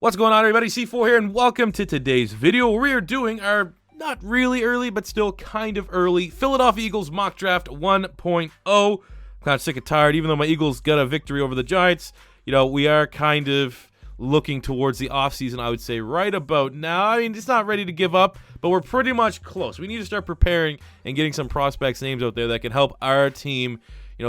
What's going on, everybody? C4 here, and welcome to today's video where we are doing our not really early, but still kind of early Philadelphia Eagles mock draft 1.0. I'm kind of sick and tired. Even though my Eagles got a victory over the Giants, we are kind of looking towards the offseason, I would say, right about now. I mean, it's not ready to give up, but we're pretty much close. We need to start preparing and getting some prospects' names out there that can help our team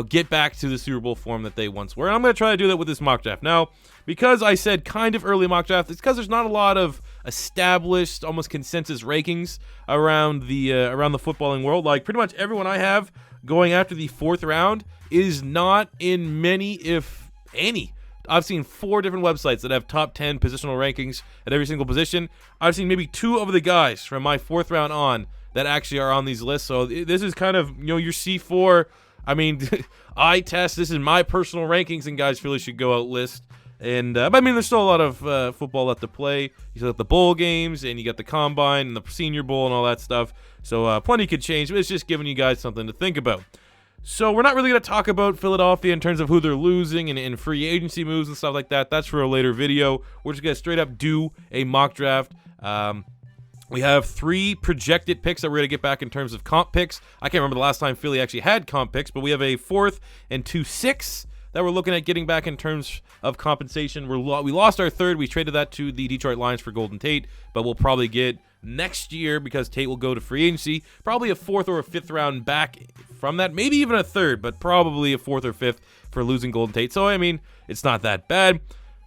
get back to the Super Bowl form that they once were. And I'm going to try to do that with this mock draft. Now, because I said kind of early mock draft, it's because there's not a lot of established, almost consensus rankings around the footballing world. Like, pretty much everyone I have going after the fourth round is not in many, if any. I've seen 4 different websites that have top 10 positional rankings at every single position. I've seen maybe 2 of the guys from my fourth round on that actually are on these lists. So this is kind of, your C4. I mean, eye test. This is my personal rankings, and guys really should go out list. And but I mean, there's still a lot of football left to play. You still have the bowl games, and you got the combine and the Senior Bowl and all that stuff. So plenty could change, but it's just giving you guys something to think about. So we're not really going to talk about Philadelphia in terms of who they're losing and free agency moves and stuff like that. That's for a later video. We're just going to straight up do a mock draft. We have 3 projected picks that we're going to get back in terms of comp picks. I can't remember the last time Philly actually had comp picks, but we have a 4th and 2 6 that we're looking at getting back in terms of compensation. We lost our 3rd. We traded that to the Detroit Lions for Golden Tate, but we'll probably get next year, because Tate will go to free agency, probably a 4th or a 5th round back from that. Maybe even a 3rd, but probably a 4th or 5th for losing Golden Tate. So, I mean, it's not that bad.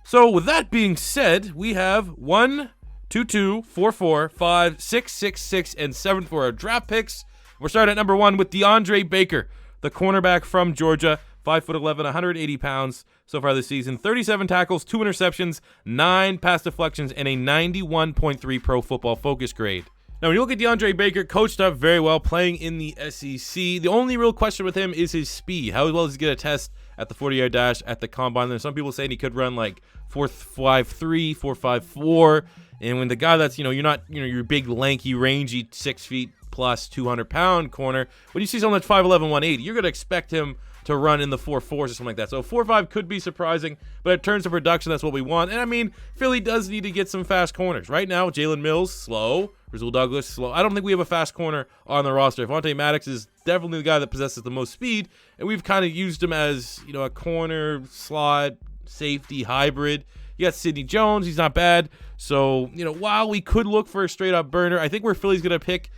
So, with that being said, we have 1, 2, 2, 4, 4, 5, 6, 6, 6, and 7 for our draft picks. We're starting at number 1 with DeAndre Baker, the cornerback from Georgia, 5'11", 180 pounds so far this season, 37 tackles, 2 interceptions, 9 pass deflections, and a 91.3 Pro Football Focus grade. Now, when you look at DeAndre Baker, coached up very well, playing in the SEC. The only real question with him is his speed. How well does he get a test at the 40-yard dash at the combine? There's some people saying he could run like 4.53, 4.54. And when the guy that's, you're not, your big, lanky, rangy, 6 feet plus 200-pound corner, when you see someone that's 5'11", 180, you're going to expect him to run in the 4.4s or something like that. So 4.5 could be surprising, but in terms of production, that's what we want. And I mean, Philly does need to get some fast corners. Right now, Jalen Mills, slow. Rasul Douglas, slow. I don't think we have a fast corner on the roster. Vontae Maddox is definitely the guy that possesses the most speed, and we've kind of used him as, a corner, slot, safety, hybrid. You got Sidney Jones. He's not bad. So, while we could look for a straight-up burner, I think where Philly's going to pick,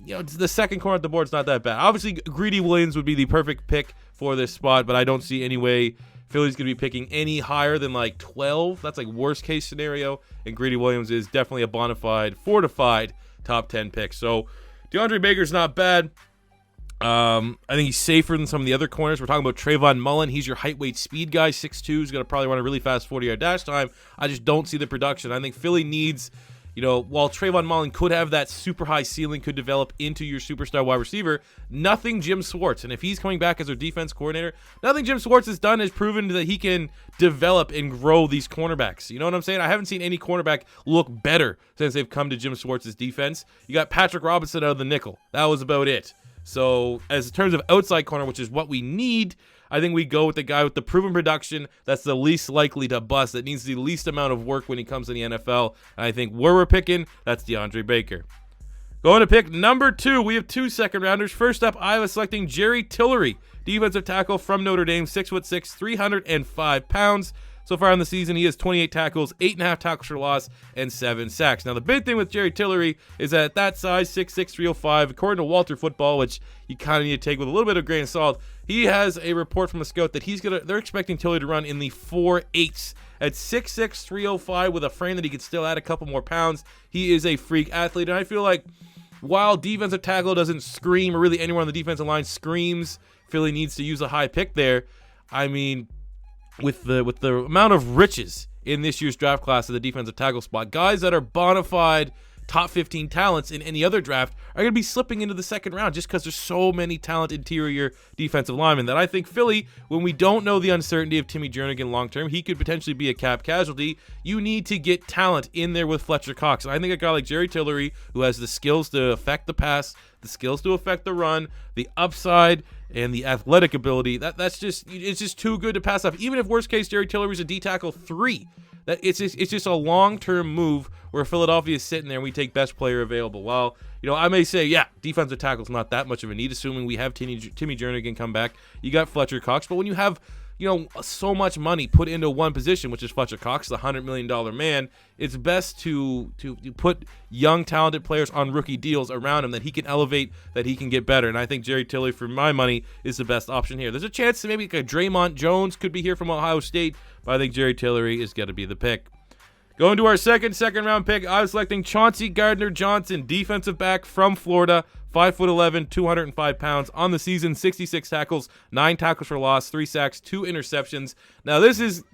the second corner at the board is not that bad. Obviously, Greedy Williams would be the perfect pick for this spot, but I don't see any way Philly's going to be picking any higher than like 12. That's like worst-case scenario, and Greedy Williams is definitely a bona fide, fortified top 10 pick. So, DeAndre Baker's not bad. I think he's safer than some of the other corners. We're talking about Trayvon Mullen. He's your height, weight, speed guy, 6'2". He's going to probably run a really fast 40-yard dash time. I just don't see the production. I think Philly needs, while Trayvon Mullen could have that super high ceiling, could develop into your superstar wide receiver, nothing Jim Schwartz. And if he's coming back as our defense coordinator, nothing Jim Schwartz has done is proven that he can develop and grow these cornerbacks. You know what I'm saying? I haven't seen any cornerback look better since they've come to Jim Schwartz's defense. You got Patrick Robinson out of the nickel. That was about it. So, as in terms of outside corner, which is what we need, I think we go with the guy with the proven production that's the least likely to bust, that needs the least amount of work when he comes to the NFL. And I think where we're picking, that's DeAndre Baker. Going to pick number 2, we have 2 second-rounders. First up, Iowa selecting Jerry Tillery, defensive tackle from Notre Dame, 6'6", 305 pounds. So far in the season, he has 28 tackles, 8.5 tackles for loss, and 7 sacks. Now, the big thing with Jerry Tillery is that that size, 6'6", 305, according to Walter Football, which you kind of need to take with a little bit of grain of salt, he has a report from a scout that they're expecting Tillery to run in the 4.8s. At 6'6", 305, with a frame that he could still add a couple more pounds, he is a freak athlete. And I feel like while defensive tackle doesn't scream, or really anyone on the defensive line screams, Philly needs to use a high pick there. I mean, with the amount of riches in this year's draft class of the defensive tackle spot, guys that are bona fide top 15 talents in any other draft are going to be slipping into the second round just because there's so many talented interior defensive linemen that I think Philly, when we don't know the uncertainty of Timmy Jernigan long term, he could potentially be a cap casualty. You need to get talent in there with Fletcher Cox. And I think a guy like Jerry Tillery, who has the skills to affect the pass, the skills to affect the run, the upside, and the athletic ability, it's just too good to pass up. Even if worst case Jerry Tillery's a D tackle 3, That it's just a long-term move where Philadelphia is sitting there and we take best player available. Well, I may say, yeah, defensive tackle's not that much of a need, assuming we have Timmy Jernigan come back. You got Fletcher Cox, but when you have so much money put into one position, which is Fletcher Cox, the $100 million man, it's best to put young, talented players on rookie deals around him that he can elevate, that he can get better. And I think Jerry Tillery, for my money, is the best option here. There's a chance that maybe like a Draymond Jones could be here from Ohio State, but I think Jerry Tillery is going to be the pick. Going to our second round pick, I was selecting Chauncey Gardner-Johnson, defensive back from Florida, 5'11", 205 pounds on the season, 66 tackles, 9 tackles for loss, 3 sacks, 2 interceptions. Now this is,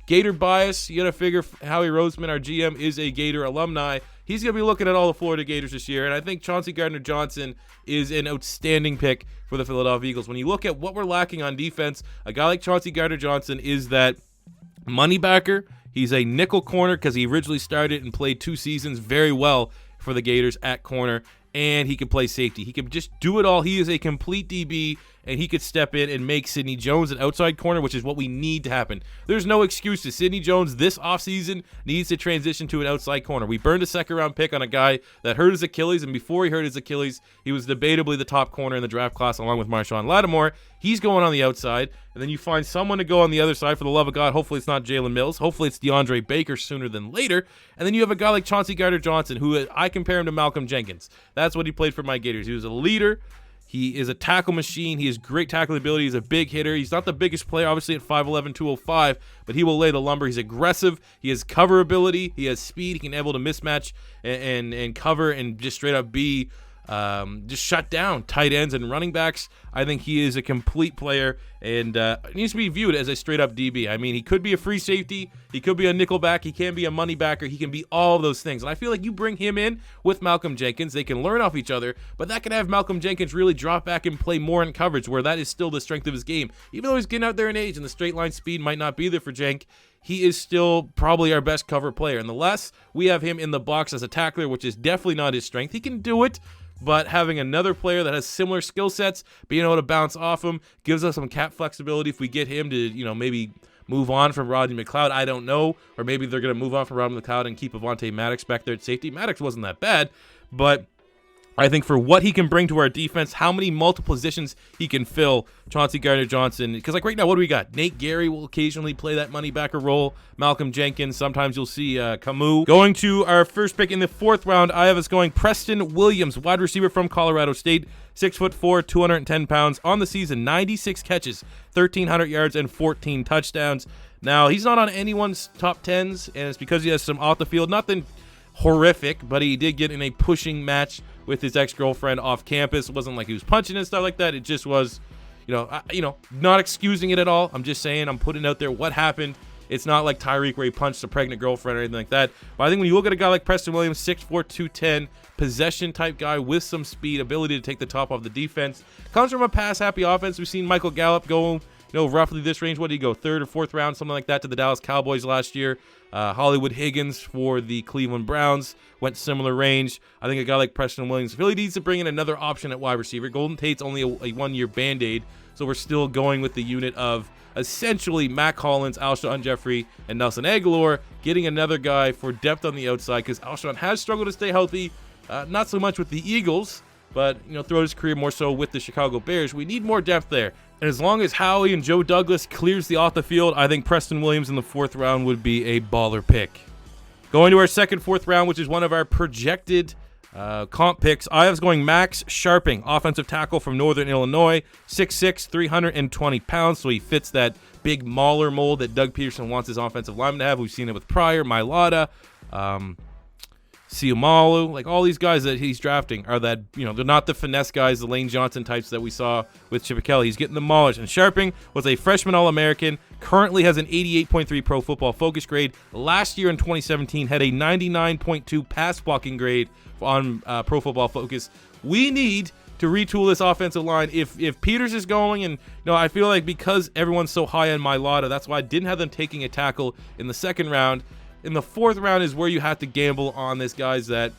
Gator bias. You got to figure Howie Roseman, our GM, is a Gator alumni. He's going to be looking at all the Florida Gators this year, and I think Chauncey Gardner-Johnson is an outstanding pick for the Philadelphia Eagles. When you look at what we're lacking on defense, a guy like Chauncey Gardner-Johnson is that money backer. He's a nickel corner because he originally started and played 2 seasons very well for the Gators at corner, and he can play safety. He can just do it all. He is a complete DB, and he could step in and make Sidney Jones an outside corner, which is what we need to happen. There's no excuses. Sidney Jones this offseason needs to transition to an outside corner. We burned a second-round pick on a guy that hurt his Achilles, and before he hurt his Achilles, he was debatably the top corner in the draft class along with Marshawn Lattimore. He's going on the outside, and then you find someone to go on the other side. For the love of God, hopefully it's not Jalen Mills. Hopefully it's DeAndre Baker sooner than later. And then you have a guy like Chauncey Gardner-Johnson, who I compare him to Malcolm Jenkins. That's what he played for my Gators. He was a leader. He is a tackle machine. He has great tackling ability. He's a big hitter. He's not the biggest player, obviously, at 5'11", 205, but he will lay the lumber. He's aggressive. He has cover ability. He has speed. He can be able to mismatch and cover and just straight up be just shut down tight ends and running backs. I think he is a complete player and needs to be viewed as a straight up DB. I mean, he could be a free safety, he could be a nickel back, he can be a money backer, he can be all of those things. And I feel like you bring him in with Malcolm Jenkins, they can learn off each other, but that can have Malcolm Jenkins really drop back and play more in coverage, where that is still the strength of his game. Even though he's getting out there in age and the straight line speed might not be there for Jenk, he is still probably our best cover player. And the less we have him in the box as a tackler, which is definitely not his strength, he can do it, but having another player that has similar skill sets, being able to bounce off him, gives us some cap flexibility if we get him to, maybe move on from Rodney McLeod. I don't know. Or maybe they're going to move on from Rodney McLeod and keep Avonte Maddox back there at safety. Maddox wasn't that bad, but I think for what he can bring to our defense, how many multiple positions he can fill, Chauncey Gardner-Johnson. Because right now, what do we got? Nate Gary will occasionally play that money backer role. Malcolm Jenkins. Sometimes you'll see Camus. Going to our first pick in the 4th round, I have us going Preston Williams, wide receiver from Colorado State. 6'4", 210 pounds on the season, 96 catches, 1,300 yards, and 14 touchdowns. Now, he's not on anyone's top 10s, and it's because he has some off the field, nothing horrific, but he did get in a pushing match with his ex-girlfriend off campus. It wasn't like he was punching and stuff like that. It just was, not excusing it at all. I'm just saying, I'm putting out there what happened. It's not like Tyreek where he punched a pregnant girlfriend or anything like that. But I think when you look at a guy like Preston Williams, 6'4", 210, possession-type guy with some speed, ability to take the top off the defense, comes from a pass-happy offense. We've seen Michael Gallup go, roughly this range. What did he go, 3rd or 4th round, something like that, to the Dallas Cowboys last year. Hollywood Higgins for the Cleveland Browns went similar range. I think a guy like Preston Williams really needs to bring in another option at wide receiver. Golden Tate's only a 1-year Band-Aid, so we're still going with the unit of essentially Mac Hollins, Alshon Jeffrey, and Nelson Aguilar, getting another guy for depth on the outside because Alshon has struggled to stay healthy, not so much with the Eagles, but throughout his career more so with the Chicago Bears. We need more depth there. And as long as Howie and Joe Douglas clears the off the field, I think Preston Williams in the 4th round would be a baller pick. Going to our 4th round, which is one of our projected comp picks, I was going Max Sharping, offensive tackle from Northern Illinois, 6'6", 320 pounds, so he fits that big mauler mold that Doug Peterson wants his offensive lineman to have. We've seen it with Pryor, Mailata, Siumalu, like all these guys that he's drafting are that, they're not the finesse guys, the Lane Johnson types that we saw with Chip Kelly. He's getting the maulers. And Sharping was a freshman All-American, currently has an 88.3 Pro Football Focus grade. Last year in 2017 had a 99.2 pass blocking grade on Pro Football Focus. We need to retool this offensive line. If Peters is going, and I feel like because everyone's so high on Mailata, that's why I didn't have them taking a tackle in the 2nd round. In the 4th round is where you have to gamble on this guys that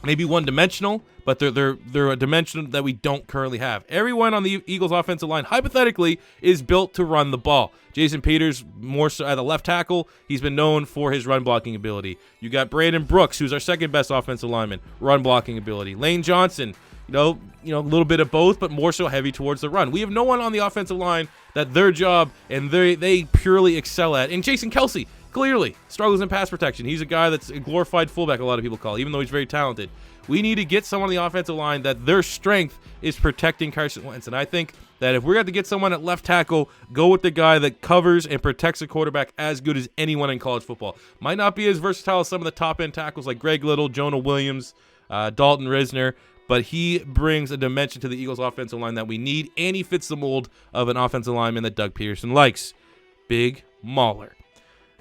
maybe one-dimensional, but they're a dimension that we don't currently have. Everyone on the Eagles offensive line, hypothetically, is built to run the ball. Jason Peters, more so at the left tackle, he's been known for his run blocking ability. You got Brandon Brooks, who's our second best offensive lineman, run blocking ability. Lane Johnson, a little bit of both, but more so heavy towards the run. We have no one on the offensive line that their job and they purely excel at. And Jason Kelsey, clearly struggles in pass protection. He's a guy that's a glorified fullback, a lot of people call, even though he's very talented. We need to get someone on the offensive line that their strength is protecting Carson Wentz. And I think that if we're going to get someone at left tackle, go with the guy that covers and protects a quarterback as good as anyone in college football. Might not be as versatile as some of the top-end tackles like Greg Little, Jonah Williams, Dalton Risner, but he brings a dimension to the Eagles offensive line that we need, and he fits the mold of an offensive lineman that Doug Peterson likes. Big Mauler.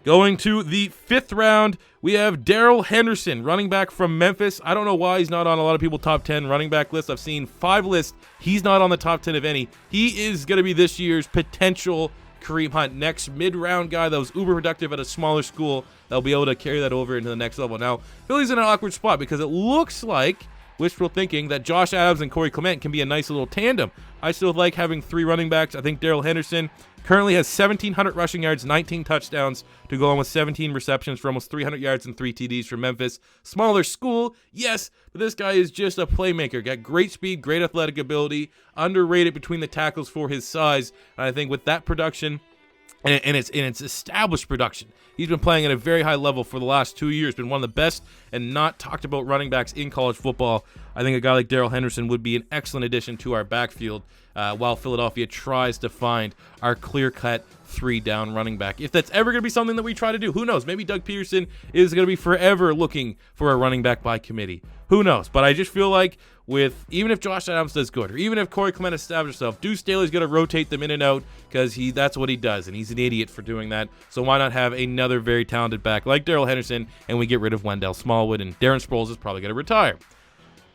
Going to the 5th round, we have Darrell Henderson, running back from Memphis. I don't know why he's not on a lot of people's top 10 running back lists. I've seen 5 lists. He's not on the top 10 of any. He is going to be this year's potential Kareem Hunt, next mid-round guy that was uber productive at a smaller school that'll be able to carry that over into the next level. Now, Philly's in an awkward spot because it looks like wishful thinking that Josh Adams and Corey Clement can be a nice little tandem. I still like having 3 running backs. I think Darrell Henderson currently has 1,700 rushing yards, 19 touchdowns to go on with 17 receptions for almost 300 yards and 3 TDs for Memphis. Smaller school, yes, but this guy is just a playmaker. Got great speed, great athletic ability, underrated between the tackles for his size. And I think with that production, and it's established production, he's been playing at a very high level for the last 2 years, been one of the best and not talked about running backs in college football. I think a guy like Darrell Henderson would be an excellent addition to our backfield while Philadelphia tries to find our clear-cut 3-down running back. If that's ever going to be something that we try to do, who knows? Maybe Doug Peterson is going to be forever looking for a running back by committee. Who knows? But I just feel like even if Josh Adams does good, or even if Corey Clement establishes himself, Deuce Staley's going to rotate them in and out because that's what he does, and he's an idiot for doing that. So why not have another very talented back like Darrell Henderson, and we get rid of Wendell Smallwood, and Darren Sproles is probably going to retire.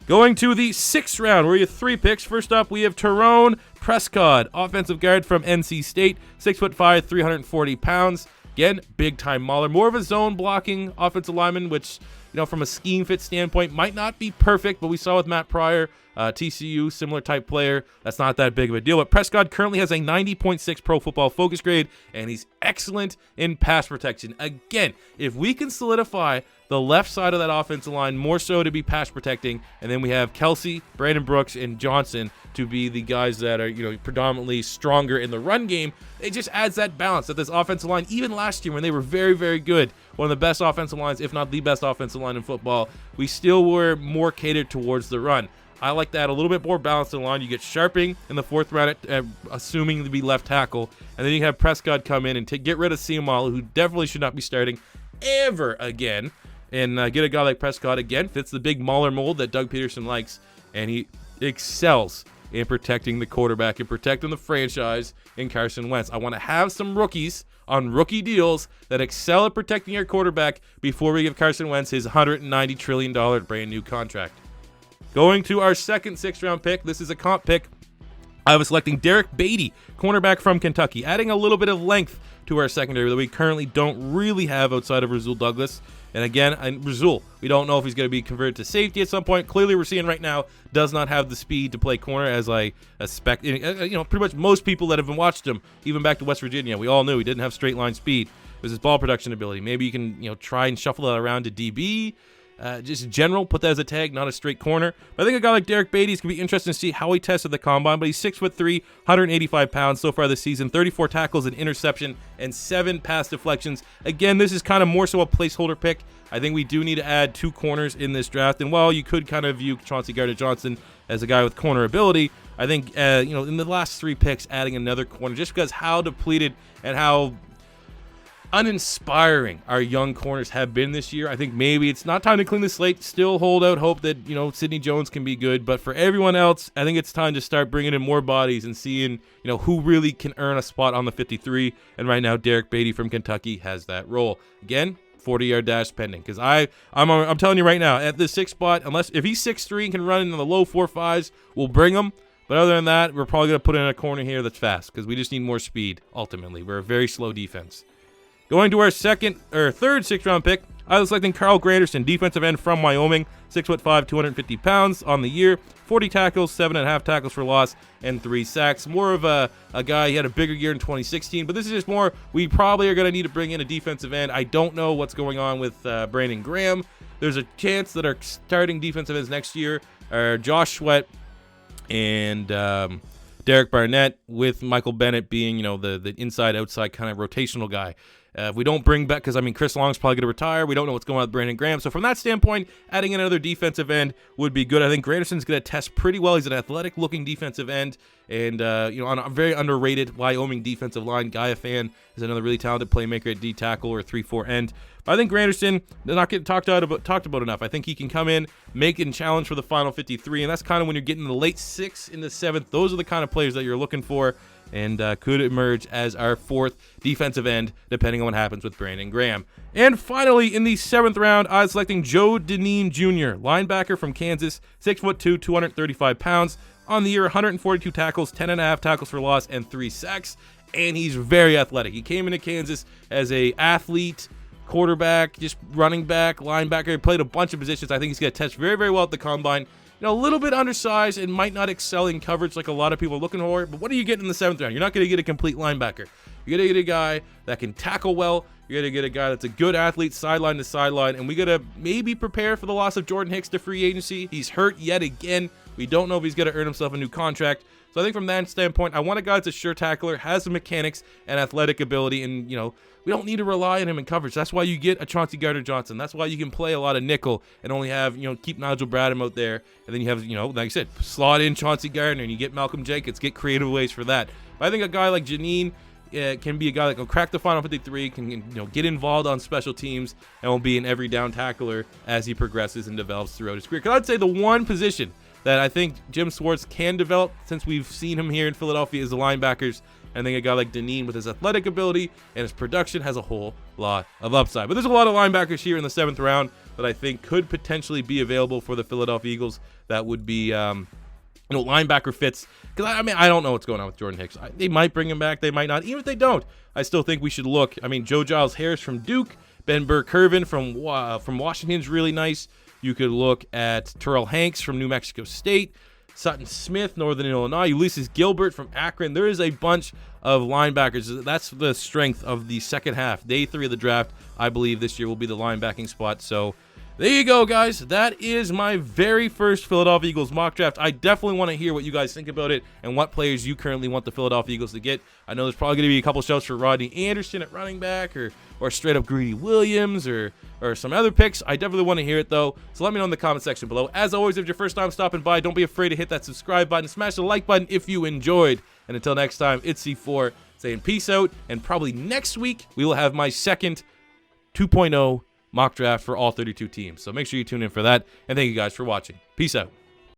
Going to the 6th round, where you have 3 picks. First up, we have Tyrone Prescott, offensive guard from NC State, 6'5", 340 pounds. Again, big-time mauler. More of a zone-blocking offensive lineman, which, from a scheme fit standpoint, might not be perfect, but we saw with Matt Pryor, TCU, similar type player. That's not that big of a deal. But Prescott currently has a 90.6 Pro Football Focus grade, and he's excellent in pass protection. Again, if we can solidify the left side of that offensive line more so to be pass protecting, and then we have Kelsey, Brandon Brooks, and Johnson to be the guys that are predominantly stronger in the run game, it just adds that balance that this offensive line, even last year when they were very, very good, one of the best offensive lines, if not the best offensive line in football, we still were more catered towards the run. I like that, a little bit more balanced in the line. You get Sharping in the 4th round, assuming to be left tackle, and then you have Prescott come in and get rid of Seumalo, who definitely should not be starting ever again, and get a guy like Prescott, again, fits the big mauler mold that Doug Peterson likes, and he excels in protecting the quarterback and protecting the franchise in Carson Wentz. I want to have some rookies on rookie deals that excel at protecting your quarterback before we give Carson Wentz his $190 trillion brand new contract. Going to our second 6th round pick, this is a comp pick. I was selecting Derek Beatty, cornerback from Kentucky, adding a little bit of length to our secondary that we currently don't really have outside of Rasul Douglas. And again, Rasul, we don't know if he's going to be converted to safety at some point. Clearly, we're seeing right now does not have the speed to play corner, as I expect. Pretty much most people that have watched him, even back to West Virginia, we all knew he didn't have straight line speed. It was his ball production ability. Maybe you can try and shuffle that around to DB. Just in general, put that as a tag, not a straight corner. But I think a guy like Derek Beatty is going to be interesting to see how he tested the combine. But he's 6'3", 185 pounds so far this season, 34 tackles, an interception, and 7 pass deflections. Again, this is kind of more so a placeholder pick. I think we do need to add 2 corners in this draft. And while you could kind of view Chauncey Gardner-Johnson as a guy with corner ability, I think in the last 3 picks, adding another corner, just because how depleted and how uninspiring our young corners have been this year. I think maybe it's not time to clean the slate, still hold out hope that Sidney Jones can be good, but for everyone else, I think it's time to start bringing in more bodies and seeing who really can earn a spot on the 53. And right now, Derek Beatty from Kentucky has that role. Again, 40-yard dash pending, because I'm telling you right now, at the 6th spot, if he's 6'3" and can run in the low 4.5s, we'll bring him. But other than that, we're probably going to put in a corner here that's fast, because we just need more speed. Ultimately, we're a very slow defense. Going to our third 6th round pick, I was selecting Carl Granderson, defensive end from Wyoming, 6'5", 250 pounds on the year, 40 tackles, 7.5 tackles for loss, and 3 sacks. More of a guy, he had a bigger year in 2016, but this is just more, we probably are going to need to bring in a defensive end. I don't know what's going on with Brandon Graham. There's a chance that our starting defensive ends next year are Josh Sweat and Derek Barnett, with Michael Bennett being, the inside-outside kind of rotational guy. If we don't bring back, because, Chris Long's probably going to retire. We don't know what's going on with Brandon Graham. So from that standpoint, adding in another defensive end would be good. I think Granderson's going to test pretty well. He's an athletic-looking defensive end. And, on a very underrated Wyoming defensive line. Guy Fan is another really talented playmaker at D tackle or 3-4 end. But I think Granderson, they're not getting talked about enough. I think he can come in, make and challenge for the final 53. And that's kind of when you're getting in the late 6th into 7th. Those are the kind of players that you're looking for, and could emerge as our 4th defensive end, depending on what happens with Brandon Graham. And finally, in the 7th round, I was selecting Joe Dineen Jr., linebacker from Kansas, 6'2", 235 pounds. On the year, 142 tackles, 10.5 tackles for loss, and 3 sacks. And he's very athletic. He came into Kansas as a athlete, quarterback, just running back, linebacker. He played a bunch of positions. I think he's going to test very, very well at the combine. A little bit undersized and might not excel in coverage like a lot of people are looking for. But what are you getting in the 7th round? You're not going to get a complete linebacker. You're going to get a guy that can tackle well. You're going to get a guy that's a good athlete, sideline to sideline. And we got to maybe prepare for the loss of Jordan Hicks to free agency. He's hurt yet again. We don't know if he's going to earn himself a new contract. So I think from that standpoint, I want a guy that's a sure tackler, has the mechanics and athletic ability. And, we don't need to rely on him in coverage. That's why you get a Chauncey Gardner-Johnson. That's why you can play a lot of nickel and only have, keep Nigel Bradham out there. And then you have, like I said, slot in Chauncey Gardner and you get Malcolm Jenkins, get creative ways for that. But I think a guy like Janine can be a guy that can crack the final 53, can get involved on special teams, and will be an every down tackler as he progresses and develops throughout his career. Because I'd say the one position that I think Jim Schwartz can develop, since we've seen him here in Philadelphia, is the linebackers. I think a guy like Dineen, with his athletic ability and his production, has a whole lot of upside. But there's a lot of linebackers here in the 7th round that I think could potentially be available for the Philadelphia Eagles. That would be, linebacker fits. Because, I don't know what's going on with Jordan Hicks. They might bring him back. They might not. Even if they don't, I still think we should look. Joe Giles Harris from Duke. Ben Burke-Kirven from Washington is really nice. You could look at Terrell Hanks from New Mexico State. Sutton Smith, Northern Illinois, Ulysses Gilbert from Akron. There is a bunch of linebackers. That's the strength of the second half. Day 3 of the draft, I believe this year will be the linebacking spot. So there you go, guys. That is my very first Philadelphia Eagles mock draft. I definitely want to hear what you guys think about it and what players you currently want the Philadelphia Eagles to get. I know there's probably going to be a couple shouts for Rodney Anderson at running back, or straight up Greedy Williams, or some other picks. I definitely want to hear it, though. So let me know in the comment section below. As always, if it's your first time stopping by, don't be afraid to hit that subscribe button. Smash the like button if you enjoyed. And until next time, it's C4 saying peace out. And probably next week, we will have my second 2.0 mock draft for all 32 teams. So make sure you tune in for that. And thank you guys for watching. Peace out.